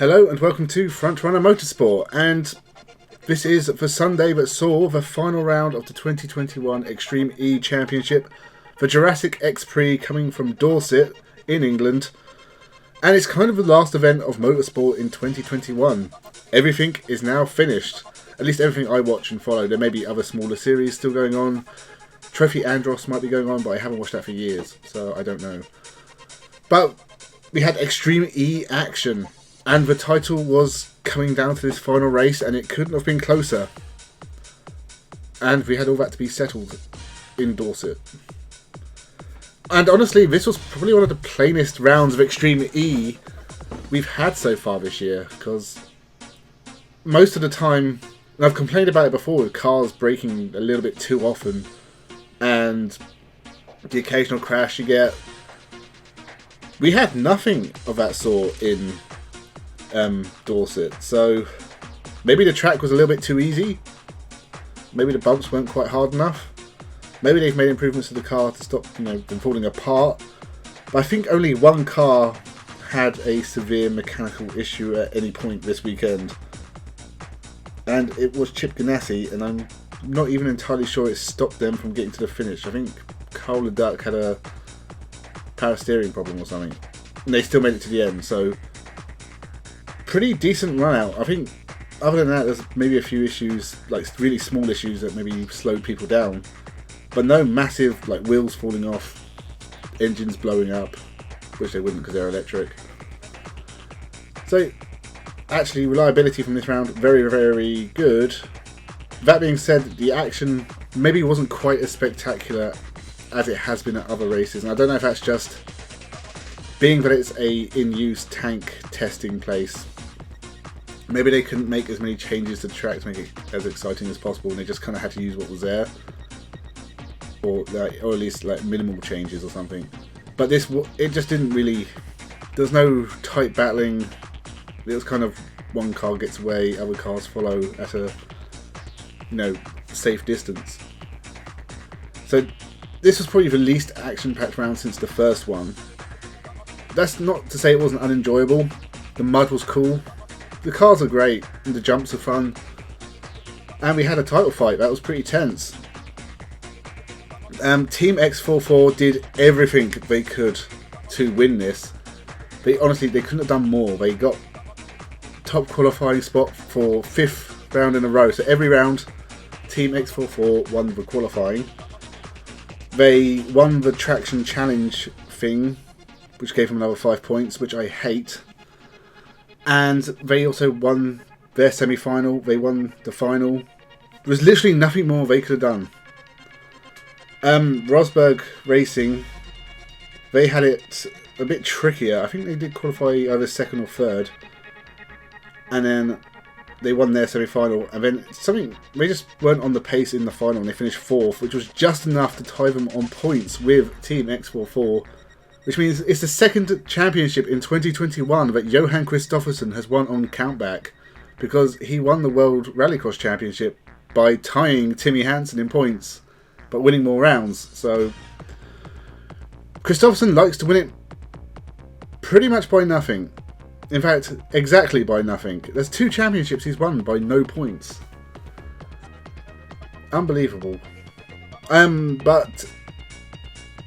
Hello and welcome to Frontrunner Motorsport, and this is for Sunday that saw the final round of the 2021 Extreme E Championship for Jurassic X-Prix coming from Dorset in England, and it's kind of the last event of motorsport in 2021. Everything is now finished, at least everything I watch and follow. There may be other smaller series still going on. Trophy Andros might be going on, but I haven't watched that for years, so I don't know. But we had Extreme E action, and the title was coming down to this final race, and it couldn't have been closer. And we had all that to be settled in Dorset. And honestly, this was probably one of the plainest rounds of Extreme E we've had so far this year, because most of the time, and I've complained about it before with cars braking a little bit too often, and the occasional crash you get. We had nothing of that sort in Dorset, so maybe the track was a little bit too easy, maybe the bumps weren't quite hard enough, maybe they've made improvements to the car to stop them falling apart, but I think only one car had a severe mechanical issue at any point this weekend, and it was Chip Ganassi, and I'm not even entirely sure it stopped them from getting to the finish. I think Carl Leduc had a power steering problem or something, and they still made it to the end, so pretty decent run out. I think other than that, there's maybe a few issues, like really small issues that maybe slowed people down, but no massive like wheels falling off, engines blowing up, which they wouldn't because they're electric. So actually, reliability from this round, very, very good. That being said, the action maybe wasn't quite as spectacular as it has been at other races, and I don't know if that's just being that it's a in-use tank testing place. Maybe they couldn't make as many changes to the track to make it as exciting as possible, and they just kind of had to use what was there, or at least like minimal changes or something. But it just didn't really. There was no tight battling. It was kind of one car gets away, other cars follow at a safe distance. So this was probably the least action-packed round since the first one. That's not to say it wasn't unenjoyable. The mud was cool. The cars are great, and the jumps are fun, and we had a title fight that was pretty tense. Team X44 did everything they could to win this. They couldn't have done more. They got top qualifying spot for 5th round in a row. So every round, Team X44 won the qualifying. They won the traction challenge thing, which gave them another 5 points, which I hate. And they also won their semi-final. They won the final. There was literally nothing more they could have done. Rosberg Racing, they had it a bit trickier. I think they did qualify either 2nd or 3rd. And then they won their semi-final. And then they just weren't on the pace in the final, and they finished 4th, which was just enough to tie them on points with Team X44. Which means it's the second championship in 2021 that Johan Kristoffersson has won on countback, because he won the World Rallycross Championship by tying Timmy Hansen in points, but winning more rounds. So Kristoffersson likes to win it pretty much by nothing. In fact, exactly by nothing. There's 2 championships he's won by no points. Unbelievable. But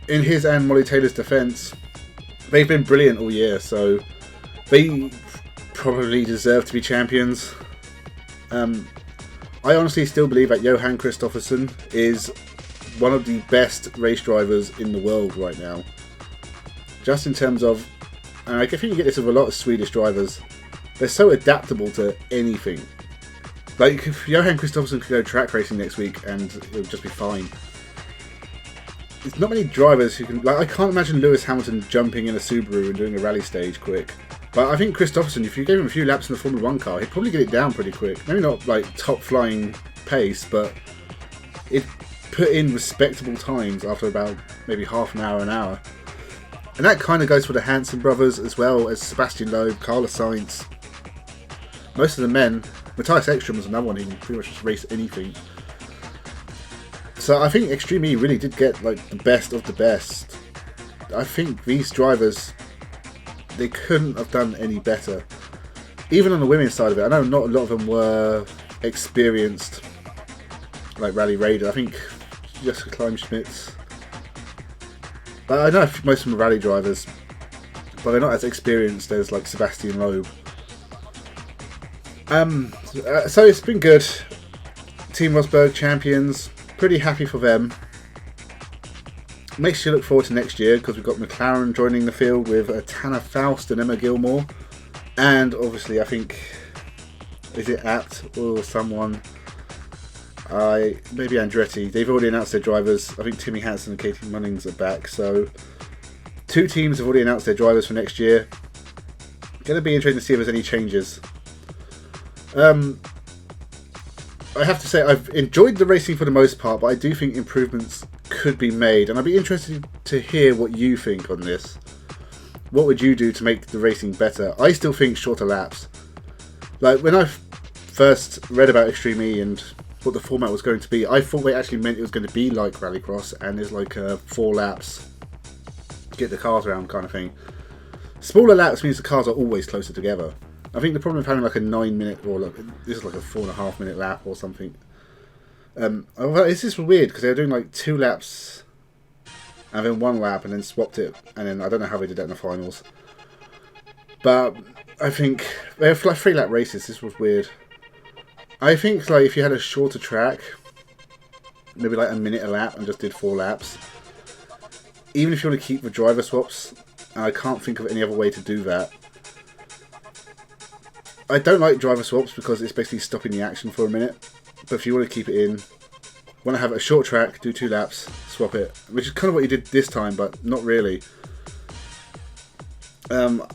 in his and Molly Taylor's defence, they've been brilliant all year, so they probably deserve to be champions. I honestly still believe that Johan Kristoffersson is one of the best race drivers in the world right now. Just in terms of, and I think you get this with a lot of Swedish drivers, they're so adaptable to anything. Like, if Johan Kristoffersson could go track racing next week and it would just be fine. There's not many drivers who can, like, I can't imagine Lewis Hamilton jumping in a Subaru and doing a rally stage quick. But I think Kristoffersson, if you gave him a few laps in the Formula 1 car, he'd probably get it down pretty quick. Maybe not like top flying pace, but it put in respectable times after about maybe half an hour. And that kind of goes for the Hansen brothers, as well as Sebastian Loeb, Carlos Sainz. Most of the men, Matthias Ekstrom was another one who can pretty much just race anything. So I think Extreme E really did get like the best of the best. I think these drivers, they couldn't have done any better. even on the women's side of it, I know not a lot of them were experienced, like Rally Raider. I think Jessica Kleinschmidt's. I know most of them are rally drivers, but they're not as experienced as like Sebastian Loeb. So it's been good. Team Rosberg champions, pretty happy for them. Makes you look forward to next year because we've got McLaren joining the field with Tanner Faust and Emma Gilmore, and obviously I think, is it Apt or someone? Maybe Andretti. They've already announced their drivers. I think Timmy Hansen and Katie Munnings are back. So 2 teams have already announced their drivers for next year. Going to be interesting to see if there's any changes. I have to say I've enjoyed the racing for the most part, but I do think improvements could be made, and I'd be interested to hear what you think on this. What would you do to make the racing better? I still think shorter laps. Like when I first read about Extreme E and what the format was going to be, I thought they actually meant it was going to be like Rallycross and there's like 4 laps, get the cars around kind of thing. Smaller laps means the cars are always closer together. I think the problem of having like a 9-minute, or like this is like a 4.5 minute lap or something. It's just weird because they were doing like 2 laps and then 1 lap and then swapped it, and then I don't know how they did that in the finals. But I think they have like 3 lap races. This was weird. I think like if you had a shorter track, maybe like a minute a lap and just did 4 laps. Even if you want to keep the driver swaps, and I can't think of any other way to do that. I don't like driver swaps because it's basically stopping the action for a minute. But if you want to keep it in, want to have a short track, do 2 laps, swap it. Which is kind of what you did this time, but not really. Other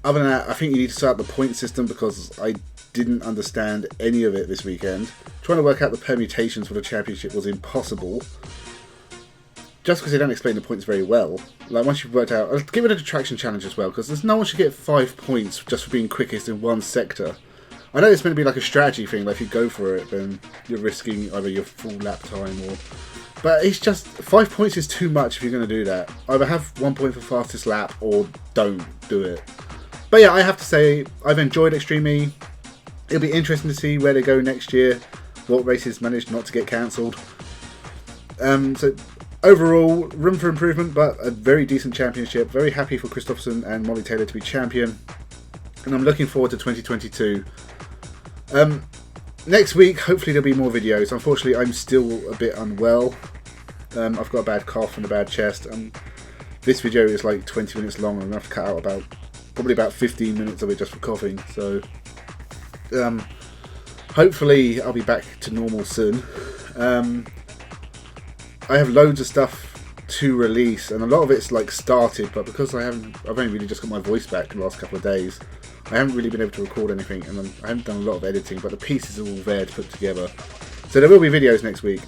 than that, I think you need to start the point system because I didn't understand any of it this weekend. Trying to work out the permutations for the championship was impossible. Just because they don't explain the points very well. Like once you've worked out, I'll give it a traction challenge as well, because no one should get 5 points just for being quickest in one sector. I know it's meant to be like a strategy thing, like if you go for it, then you're risking either your full lap time or... But it's just, 5 points is too much if you're going to do that. Either have 1 point for fastest lap or don't do it. But yeah, I have to say, I've enjoyed Extreme E. It'll be interesting to see where they go next year, what races managed not to get cancelled. So overall, room for improvement, but a very decent championship. Very happy for Kristoffersson and Molly Taylor to be champion. And I'm looking forward to 2022. Next week, hopefully there'll be more videos. Unfortunately, I'm still a bit unwell. I've got a bad cough and a bad chest. This video is like 20 minutes long. I'm going to have to cut out probably about 15 minutes of it just for coughing. So, hopefully I'll be back to normal soon. I have loads of stuff to release, and a lot of it's like started, but because I've only really just got my voice back in the last couple of days, I haven't really been able to record anything, and I haven't done a lot of editing, but the pieces are all there to put together. So there will be videos next week.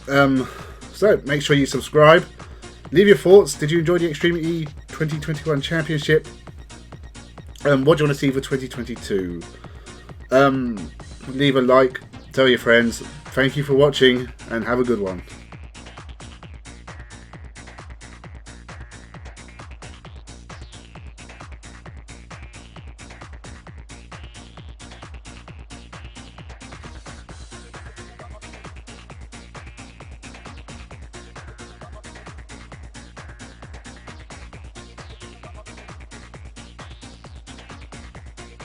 So make sure you subscribe. Leave your thoughts. Did you enjoy the Extreme E 2021 Championship? What do you want to see for 2022? Leave a like, tell your friends. Thank you for watching, and have a good one.